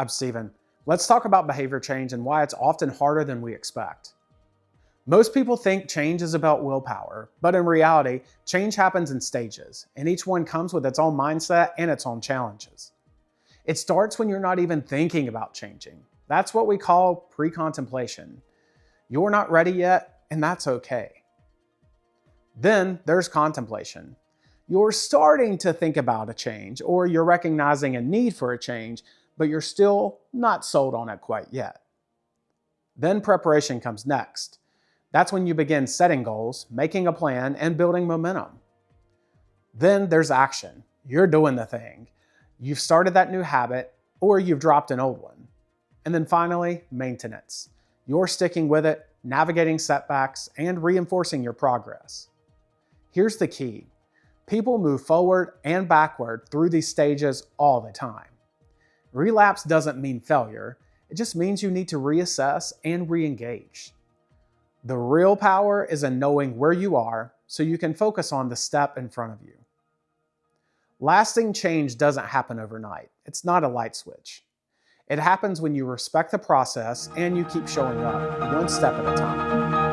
I'm Steven. Let's talk about behavior change and why it's often harder than we expect. Most people think change is about willpower, but in reality, change happens in stages, and each one comes with its own mindset and its own challenges. It starts when you're not even thinking about changing. That's what we call precontemplation. You're not ready yet, and that's okay. Then there's contemplation. You're starting to think about a change, or you're recognizing a need for a change, but you're still not sold on it quite yet. Then preparation comes next. That's when you begin setting goals, making a plan, and building momentum. Then there's action. You're doing the thing. You've started that new habit, or you've dropped an old one. And then finally, maintenance. You're sticking with it, navigating setbacks, and reinforcing your progress. Here's the key. People move forward and backward through these stages all the time. Relapse doesn't mean failure. It just means you need to reassess and re-engage. The real power is in knowing where you are so you can focus on the step in front of you. Lasting change doesn't happen overnight. It's not a light switch. It happens when you respect the process and you keep showing up one step at a time.